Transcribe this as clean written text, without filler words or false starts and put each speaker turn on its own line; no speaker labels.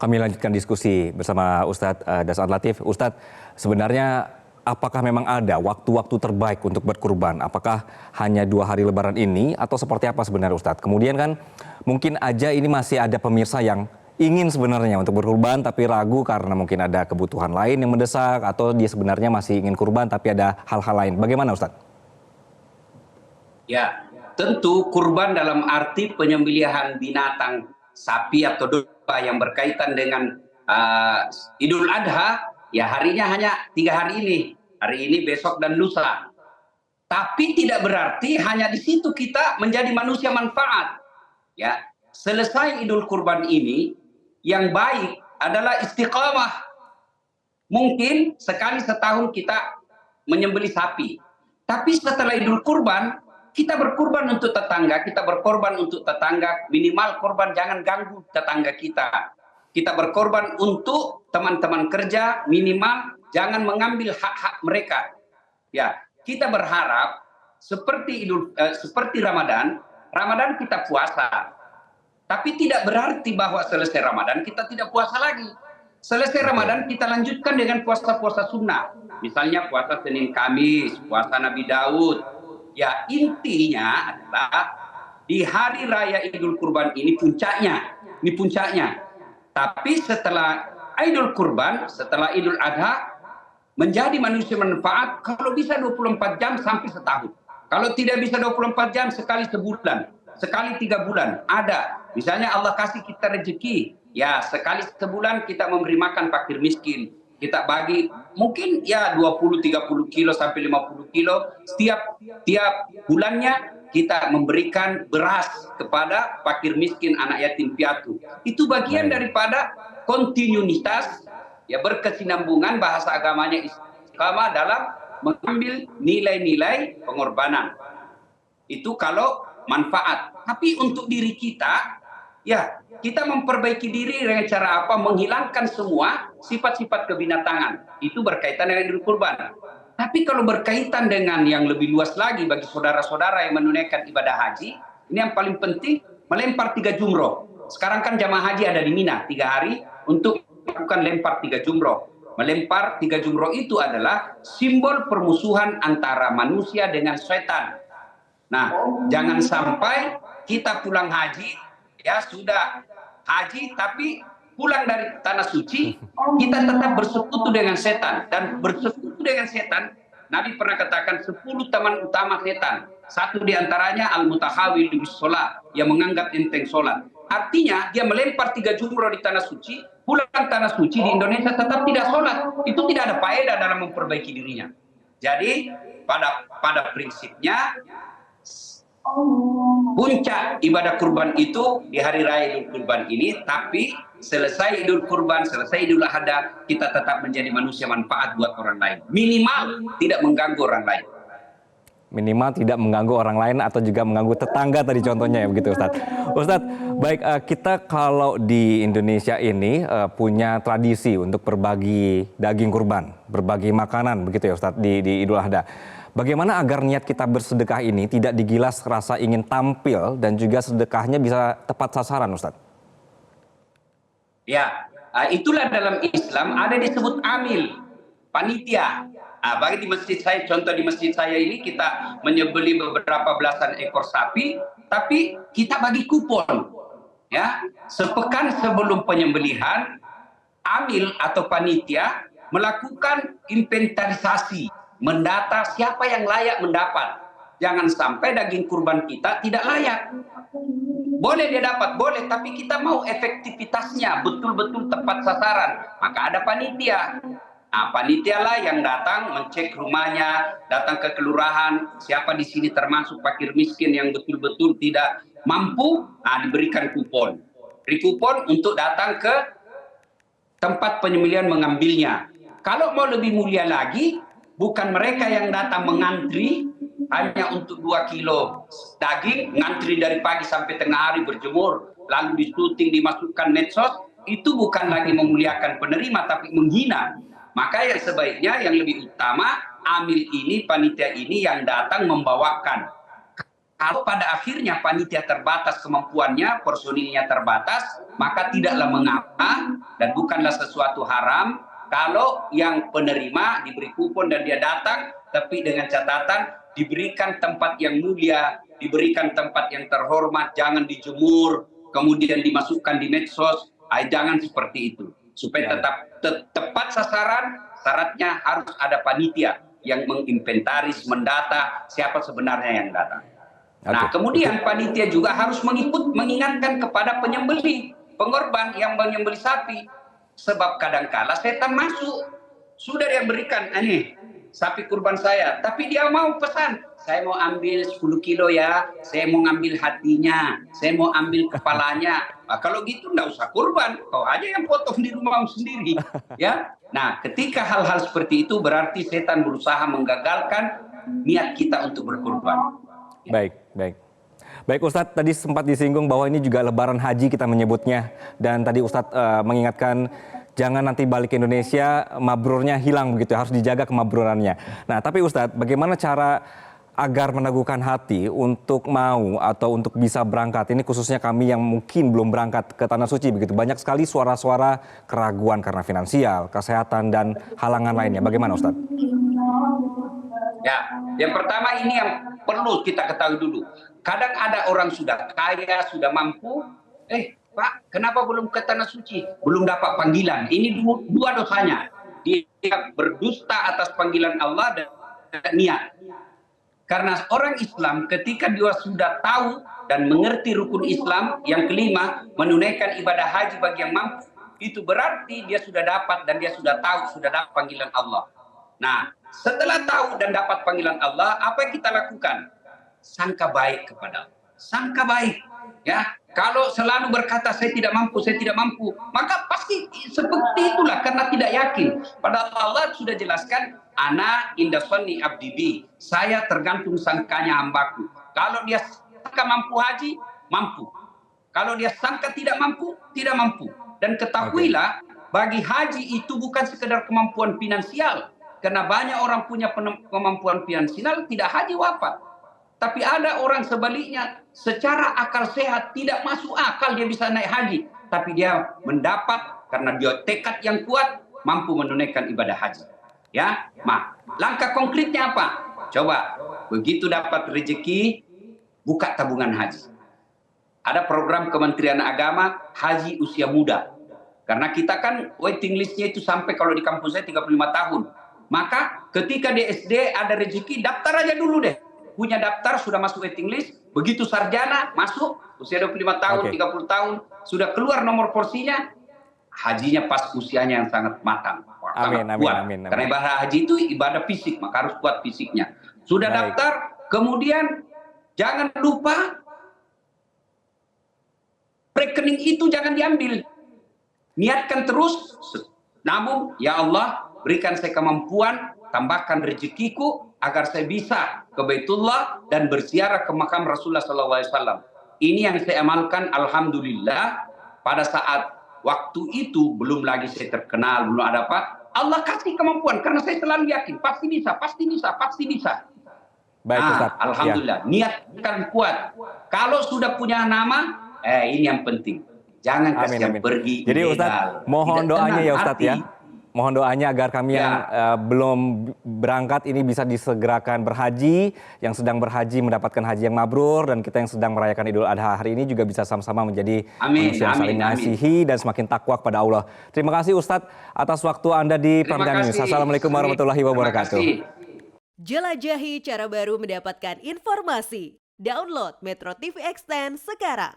Kami lanjutkan diskusi bersama Ustadz Dasar Latif. Ustadz, sebenarnya apakah memang ada waktu-waktu terbaik untuk berkurban? Apakah hanya 2 hari Lebaran ini atau seperti apa sebenarnya Ustadz? Kemudian kan mungkin aja ini masih ada pemirsa yang ingin sebenarnya untuk berkurban tapi ragu karena mungkin ada kebutuhan lain yang mendesak atau dia sebenarnya masih ingin kurban tapi ada hal-hal lain. Bagaimana Ustadz?
Ya, tentu kurban dalam arti penyembelihan binatang sapi atau domba yang berkaitan dengan Idul Adha, ya harinya hanya 3 hari ini, besok dan lusa. Tapi tidak berarti hanya di situ kita menjadi manusia manfaat. Ya, selesai Idul Kurban ini, yang baik adalah istiqamah. Mungkin sekali setahun kita menyembelih sapi, tapi setelah Idul Kurban kita berkurban untuk tetangga, minimal korban jangan ganggu tetangga kita. Kita berkorban untuk teman-teman kerja, minimal jangan mengambil hak-hak mereka. Ya, kita berharap seperti Ramadan kita puasa. Tapi tidak berarti bahwa selesai Ramadan kita tidak puasa lagi. Selesai Ramadan kita lanjutkan dengan puasa-puasa sunnah. Misalnya puasa Senin Kamis, puasa Nabi Daud. Ya, intinya adalah di hari raya Idul Kurban ini puncaknya. Tapi setelah Idul Kurban, setelah Idul Adha, menjadi manusia manfaat kalau bisa 24 jam sampai setahun. Kalau tidak bisa 24 jam, sekali sebulan, sekali 3 bulan. Ada. Misalnya Allah kasih kita rezeki, ya sekali sebulan kita memberi makan fakir miskin. Kita bagi mungkin ya 20-30 kilo sampai 50 kilo tiap bulannya kita memberikan beras kepada fakir miskin, anak yatim piatu. Itu bagian daripada kontinuitas, ya berkesinambungan, bahasa agamanya istiqamah dalam mengambil nilai-nilai pengorbanan. Itu kalau manfaat. Tapi untuk diri kita, ya kita memperbaiki diri dengan cara apa? Menghilangkan semua sifat-sifat kebinatangan. Itu berkaitan dengan Idul Kurban. Tapi kalau berkaitan dengan yang lebih luas lagi bagi saudara-saudara yang menunaikan ibadah haji, ini yang paling penting, melempar 3 jumroh. Sekarang kan jamaah haji ada di Mina 3 hari untuk melakukan lempar 3 jumroh. Melempar 3 jumroh itu adalah simbol permusuhan antara manusia dengan setan. Nah, jangan sampai kita pulang haji, ya sudah haji tapi pulang dari tanah suci kita tetap bersekutu dengan setan. Dan bersekutu dengan setan, Nabi pernah katakan 10 teman utama setan. Satu diantaranya al-mutahawil bis sholat, yang menganggap enteng sholat. Artinya dia melempar 3 jumroh di tanah suci, pulang tanah suci di Indonesia tetap tidak sholat. Itu tidak ada faedah dalam memperbaiki dirinya. Jadi pada prinsipnya puncak ibadah kurban itu di hari raya Idul Kurban ini, tapi selesai Idul Kurban, selesai Idul Adha, kita tetap menjadi manusia manfaat buat orang lain. Minimal tidak mengganggu orang lain.
Minimal tidak mengganggu orang lain atau juga mengganggu tetangga tadi contohnya ya begitu Ustadz. Ustadz, baik kita kalau di Indonesia ini punya tradisi untuk berbagi daging kurban, berbagi makanan begitu ya Ustadz di Idul Adha. Bagaimana agar niat kita bersedekah ini tidak digilas rasa ingin tampil dan juga sedekahnya bisa tepat sasaran, Ustadz?
Ya, itulah dalam Islam ada disebut amil, panitia. Bagi di masjid saya, contoh di masjid saya ini kita menyembelih beberapa belasan ekor sapi, tapi kita bagi kupon. Ya, sepekan sebelum penyembelihan, amil atau panitia melakukan inventarisasi, mendata siapa yang layak mendapat. Jangan sampai daging kurban kita tidak layak. Boleh dia dapat, boleh, tapi kita mau efektivitasnya betul-betul tepat sasaran. Maka ada panitia. Nah, panitia lah yang datang mencek rumahnya, datang ke kelurahan, siapa di sini termasuk fakir miskin yang betul-betul tidak mampu, diberikan kupon. Beri kupon untuk datang ke tempat penyembelihan mengambilnya. Kalau mau lebih mulia lagi, bukan mereka yang datang mengantri hanya untuk 2 kilo daging, ngantri dari pagi sampai tengah hari berjemur, lalu disuting, dimasukkan medsos, itu bukan lagi memuliakan penerima, tapi menghina. Maka yang sebaiknya, yang lebih utama, amil ini, panitia ini yang datang membawakan. Kalau pada akhirnya panitia terbatas kemampuannya, personilnya terbatas, maka tidaklah mengapa dan bukanlah sesuatu haram kalau yang penerima diberi kupon dan dia datang, tapi dengan catatan diberikan tempat yang mulia, diberikan tempat yang terhormat, jangan dijemur, kemudian dimasukkan di medsos, jangan seperti itu. Supaya tetap tepat sasaran, syaratnya harus ada panitia yang menginventaris, mendata siapa sebenarnya yang datang. Nah, kemudian panitia juga harus mengingatkan kepada penyembelih, pengorban yang menyembelih sapi. Sebab kadangkala setan masuk. Sudah dia berikan, ini sapi kurban saya. Tapi dia mau pesan, saya mau ambil 10 kilo ya, saya mau ambil hatinya, saya mau ambil kepalanya. Nah, kalau gitu enggak usah kurban, kau aja yang potong di rumahmu sendiri. Ya. Nah, ketika hal-hal seperti itu berarti setan berusaha menggagalkan niat kita untuk berkurban.
Baik, baik. Baik Ustadz, tadi sempat disinggung bahwa ini juga lebaran haji kita menyebutnya. Dan tadi Ustadz mengingatkan jangan nanti balik ke Indonesia mabrurnya hilang begitu, harus dijaga kemabrurannya. Nah tapi Ustadz, bagaimana cara agar meneguhkan hati untuk mau atau untuk bisa berangkat? Ini khususnya kami yang mungkin belum berangkat ke Tanah Suci begitu. Banyak sekali suara-suara keraguan karena finansial, kesehatan, dan halangan lainnya. Bagaimana Ustadz?
Ya, yang pertama ini yang perlu kita ketahui dulu. Kadang ada orang sudah kaya, sudah mampu, Pak, kenapa belum ke Tanah Suci? Belum dapat panggilan. Ini dua dosanya. Dia berdusta atas panggilan Allah dan niat. Karena orang Islam ketika dia sudah tahu dan mengerti rukun Islam, yang kelima, menunaikan ibadah haji bagi yang mampu, itu berarti dia sudah dapat dan dia sudah tahu, sudah dapat panggilan Allah. Nah, setelah tahu dan dapat panggilan Allah, apa yang kita lakukan? Sangka baik kepada Allah. Sangka baik. Ya, kalau selalu berkata saya tidak mampu, maka pasti seperti itulah karena tidak yakin. Padahal Allah sudah jelaskan, ana inda sonni abdi bi. Saya tergantung sangkanya hambaku. Kalau dia sangka mampu haji, mampu. Kalau dia sangka tidak mampu, tidak mampu. Dan ketahuilah, bagi haji itu bukan sekedar kemampuan finansial. Karena banyak orang punya kemampuan finansial tidak haji wafat. Tapi ada orang sebaliknya, secara akal sehat tidak masuk akal dia bisa naik haji. Tapi dia mendapat karena dia tekad yang kuat mampu menunaikan ibadah haji. Ya, langkah konkretnya apa? Coba, begitu dapat rezeki, buka tabungan haji. Ada program Kementerian Agama haji usia muda. Karena kita kan waiting listnya itu sampai kalau di kampus saya 35 tahun. Maka ketika di SD ada rezeki, daftar aja dulu deh. Punya daftar, sudah masuk waiting list. Begitu sarjana, masuk. Usia 25 tahun, 30 tahun. Sudah keluar nomor porsinya. Hajinya pas usianya yang sangat matang. Sangat kuat. Karena ibadah haji itu ibadah fisik. Maka harus kuat fisiknya. Sudah daftar, kemudian jangan lupa rekening itu jangan diambil. Niatkan terus. Nabung, ya Allah, berikan saya kemampuan, tambahkan rezekiku agar saya bisa ke Baitullah dan berziarah ke makam Rasulullah SAW. Ini yang saya amalkan, alhamdulillah. Pada saat waktu itu belum lagi saya terkenal, belum ada apa. Allah kasih kemampuan karena saya selalu yakin pasti bisa, pasti bisa, pasti bisa.
Baik, Ustaz.
Alhamdulillah, niatkan kuat. Kalau sudah punya nama, ini yang penting. Jangan kasih yang pergi.
Jadi
ilegal.
Ustaz, mohon doanya ya Ustaz ya. Mohon doanya agar kami yang belum berangkat ini bisa disegerakan berhaji, yang sedang berhaji mendapatkan haji yang mabrur, dan kita yang sedang merayakan Idul Adha hari ini juga bisa sama-sama menjadi manusia yang saling mengasihi dan semakin takwa kepada Allah. Terima kasih Ustadz atas waktu Anda di Pramdan News. Assalamualaikum warahmatullahi wabarakatuh.
Jelajahi cara baru mendapatkan informasi. Download Metro TV Extend sekarang.